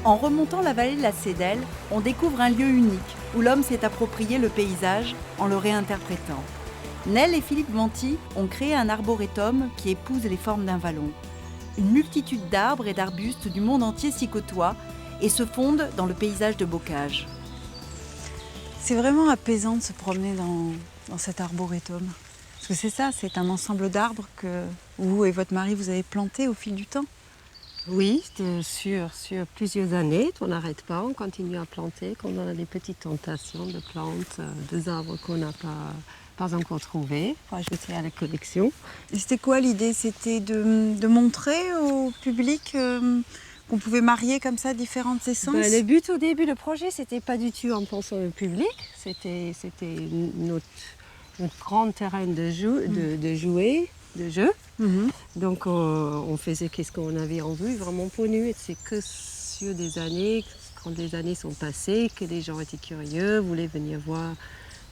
En remontant la vallée de la Cédelle, on découvre un lieu unique où l'homme s'est approprié le paysage en le réinterprétant. Nel et Philippe Venty ont créé un arboretum qui épouse les formes d'un vallon. Une multitude d'arbres et d'arbustes du monde entier s'y côtoient et se fondent dans le paysage de bocage. C'est vraiment apaisant de se promener dans cet arboretum. Parce que c'est ça, c'est un ensemble d'arbres que vous et votre mari vous avez plantés au fil du temps. Oui, sur plusieurs années, on n'arrête pas, on continue à planter quand on a des petites tentations de plantes, des arbres qu'on n'a pas encore trouvés pour ajouter à la collection. Et c'était quoi l'idée? C'était de montrer au public qu'on pouvait marier comme ça différentes essences? Le but au début, le projet, c'était pas du tout en pensant au public, c'était notre grand terrain de jeu. Mhm. Donc on faisait qu'est-ce qu'on avait envie vraiment pour nous. Et c'est que sur des années, quand les années sont passées, que les gens étaient curieux, voulaient venir voir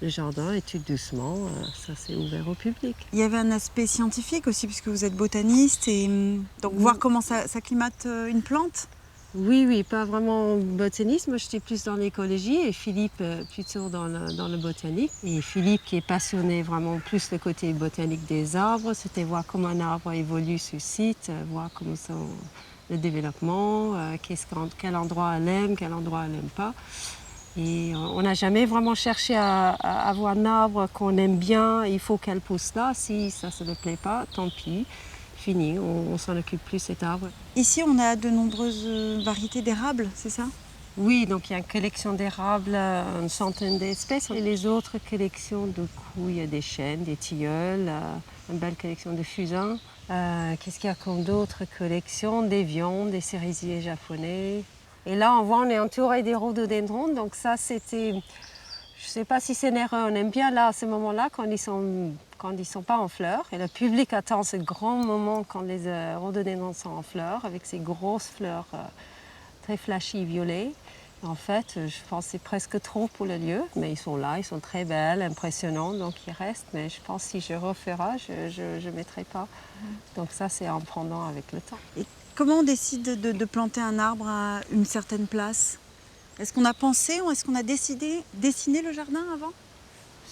le jardin et tout doucement, ça s'est ouvert au public. Il y avait un aspect scientifique aussi, puisque vous êtes botaniste, et donc voir comment ça acclimate une plante. Oui, pas vraiment botaniste. Moi, j'étais plus dans l'écologie et Philippe plutôt dans le botanique. Et Philippe, qui est passionné vraiment plus le côté botanique des arbres, c'était voir comment un arbre évolue sur le site, voir comment le développement, quel endroit elle aime, quel endroit elle n'aime pas. Et on n'a jamais vraiment cherché à avoir un arbre qu'on aime bien, il faut qu'elle pousse là. Si ça ne plaît pas, tant pis. Fini, on s'en occupe plus cet arbre. Ici, on a de nombreuses variétés d'érables, c'est ça? Oui, donc il y a une collection d'érables, une centaine d'espèces. Et les autres collections, du coup, il y a des chênes, des tilleuls, une belle collection de fusains. Qu'est-ce qu'il y a comme d'autres collections? Des viandes, des cerisiers japonais. Et là, on est entouré des rhododendrons. Donc ça, c'était... Je ne sais pas si c'est une erreur. On aime bien là, à ce moment-là, quand ils sont pas en fleurs. Et le public attend ce grand moment quand les rhododendrons sont en fleurs, avec ces grosses fleurs très flashy violet. En fait, je pense que c'est presque trop pour le lieu, mais ils sont là, ils sont très belles, impressionnants, donc ils restent. Mais je pense que si je referai, je ne mettrai pas. Donc ça, c'est en prenant avec le temps. Et comment on décide de planter un arbre à une certaine place? Est-ce qu'on a pensé ou est-ce qu'on a dessiné le jardin avant?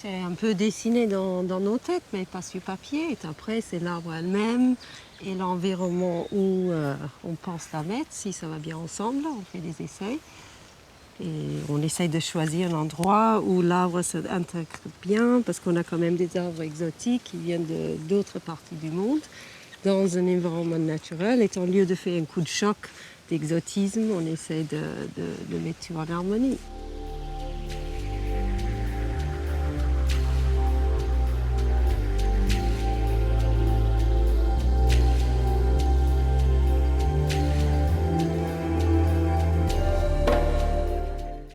C'est un peu dessiné dans nos têtes, mais pas sur papier. Et après, c'est l'arbre elle-même et l'environnement où on pense la mettre, si ça va bien ensemble. On fait des essais. Et on essaye de choisir un endroit où l'arbre s'intègre bien, parce qu'on a quand même des arbres exotiques qui viennent d'autres parties du monde, dans un environnement naturel. Et au lieu de faire un coup de choc d'exotisme, on essaie de mettre tout en harmonie.